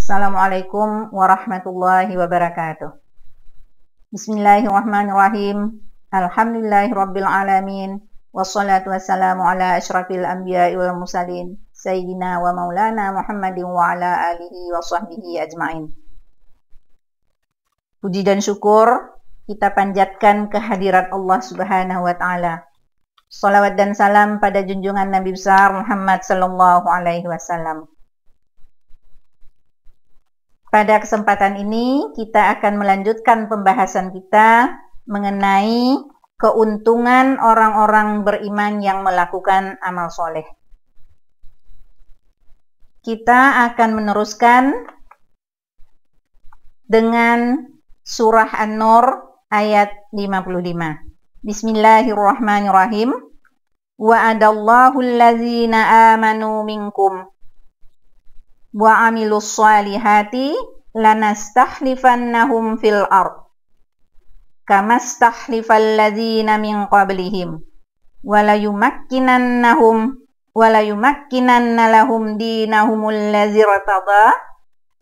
Assalamualaikum warahmatullahi wabarakatuh. Bismillahirrahmanirrahim. Alhamdulillahirabbil alamin. Wassalatu wassalamu ala asyrafil anbiya'i wal mursalin sayyidina wa maulana Muhammadin wa ala alihi wa sahbihi ajmain. Puji dan syukur kita panjatkan kehadirat Allah Subhanahu wa taala. Shalawat dan salam pada junjungan Nabi besar Muhammad sallallahu alaihi wasallam. Pada kesempatan ini kita akan melanjutkan pembahasan kita mengenai keuntungan orang-orang beriman yang melakukan amal soleh. Kita akan meneruskan dengan surah An-Nur ayat 55. Bismillahirrahmanirrahim. Wa'adallahu allazina amanu minkum wa amilus salihati lanastahlifannahum fil ard kama stahlifal ladzina min qablihim wa la yumakkinanna lahum dinahumul ladzi irtada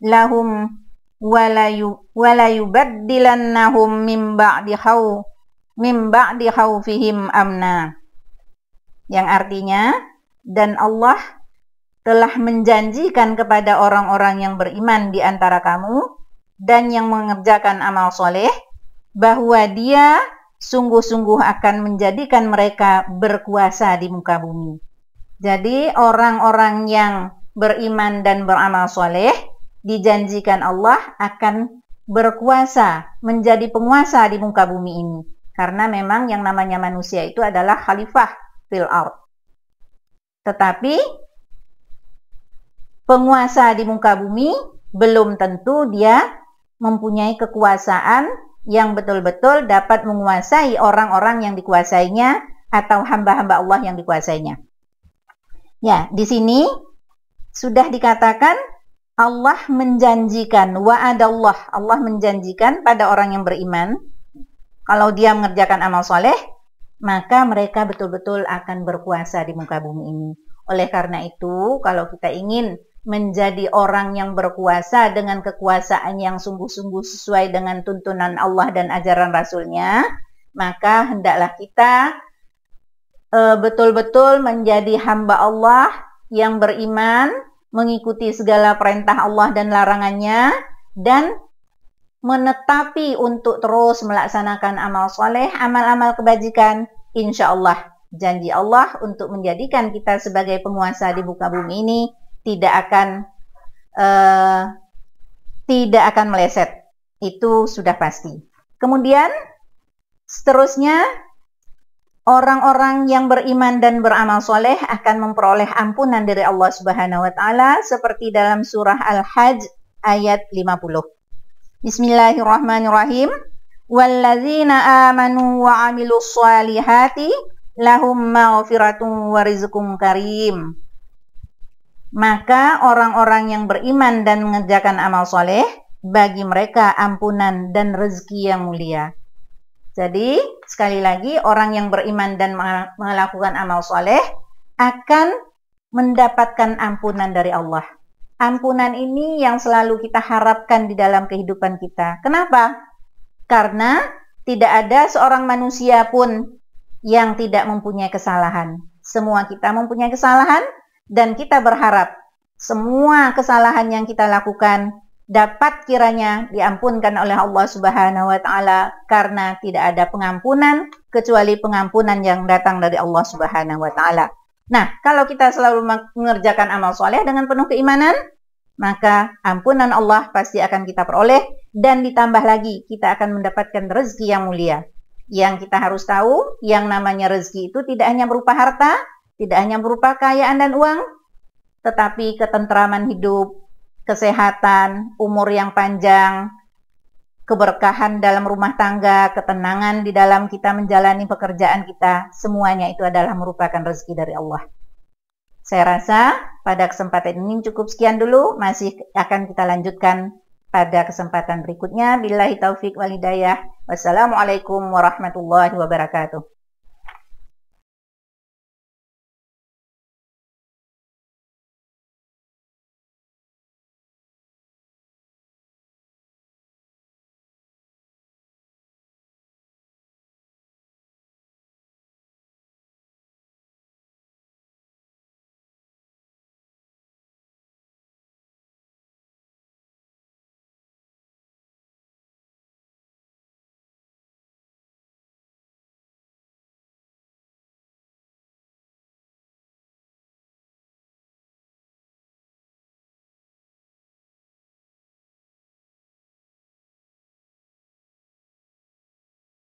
lahum wa la yubaddilannahum min ba'di khawfihim amna, yang artinya, dan Allah telah menjanjikan kepada orang-orang yang beriman di antara kamu dan yang mengerjakan amal soleh bahwa Dia sungguh-sungguh akan menjadikan mereka berkuasa di muka bumi. Jadi orang-orang yang beriman dan beramal soleh dijanjikan Allah akan berkuasa, menjadi penguasa di muka bumi ini. Karena memang yang namanya manusia itu adalah khalifah fil ard. Tetapi penguasa di muka bumi belum tentu dia mempunyai kekuasaan yang betul-betul dapat menguasai orang-orang yang dikuasainya atau hamba-hamba Allah yang dikuasainya. Ya, di sini sudah dikatakan Allah menjanjikan, wa'adallah, Allah menjanjikan pada orang yang beriman, kalau dia mengerjakan amal soleh, maka mereka betul-betul akan berkuasa di muka bumi ini. Oleh karena itu, kalau kita ingin menjadi orang yang berkuasa dengan kekuasaan yang sungguh-sungguh sesuai dengan tuntunan Allah dan ajaran Rasul-Nya, maka hendaklah kita betul-betul menjadi hamba Allah yang beriman, mengikuti segala perintah Allah dan larangannya, dan menetapi untuk terus melaksanakan amal soleh, amal-amal kebajikan. Insya Allah, janji Allah untuk menjadikan kita sebagai penguasa di muka bumi ini tidak akan meleset. Itu sudah pasti. Kemudian seterusnya, orang-orang yang beriman dan beramal soleh akan memperoleh ampunan dari Allah Subhanahu wa taala seperti dalam surah Al-Hajj ayat 50. Bismillahirrahmanirrahim. Walladzina amanu wa amilus salihati lahum maghfiratun wa rizqun karim. Maka orang-orang yang beriman dan mengerjakan amal soleh, bagi mereka ampunan dan rezeki yang mulia. Jadi, sekali lagi, orang yang beriman dan melakukan amal soleh akan mendapatkan ampunan dari Allah. Ampunan ini yang selalu kita harapkan di dalam kehidupan kita. Kenapa? Karena tidak ada seorang manusia pun yang tidak mempunyai kesalahan. Semua kita mempunyai kesalahan, dan kita berharap semua kesalahan yang kita lakukan dapat kiranya diampunkan oleh Allah Subhanahu wa taala, karena tidak ada pengampunan kecuali pengampunan yang datang dari Allah Subhanahu wa taala. Nah, kalau kita selalu mengerjakan amal soleh dengan penuh keimanan, maka ampunan Allah pasti akan kita peroleh, dan ditambah lagi kita akan mendapatkan rezeki yang mulia. Yang kita harus tahu, yang namanya rezeki itu tidak hanya berupa harta, tidak hanya berupa kekayaan dan uang, tetapi ketentraman hidup, kesehatan, umur yang panjang, keberkahan dalam rumah tangga, ketenangan di dalam kita menjalani pekerjaan kita, semuanya itu adalah merupakan rezeki dari Allah. Saya rasa pada kesempatan ini cukup sekian dulu, masih akan kita lanjutkan pada kesempatan berikutnya. Billahi taufik wal hidayah. Wassalamualaikum warahmatullahi wabarakatuh.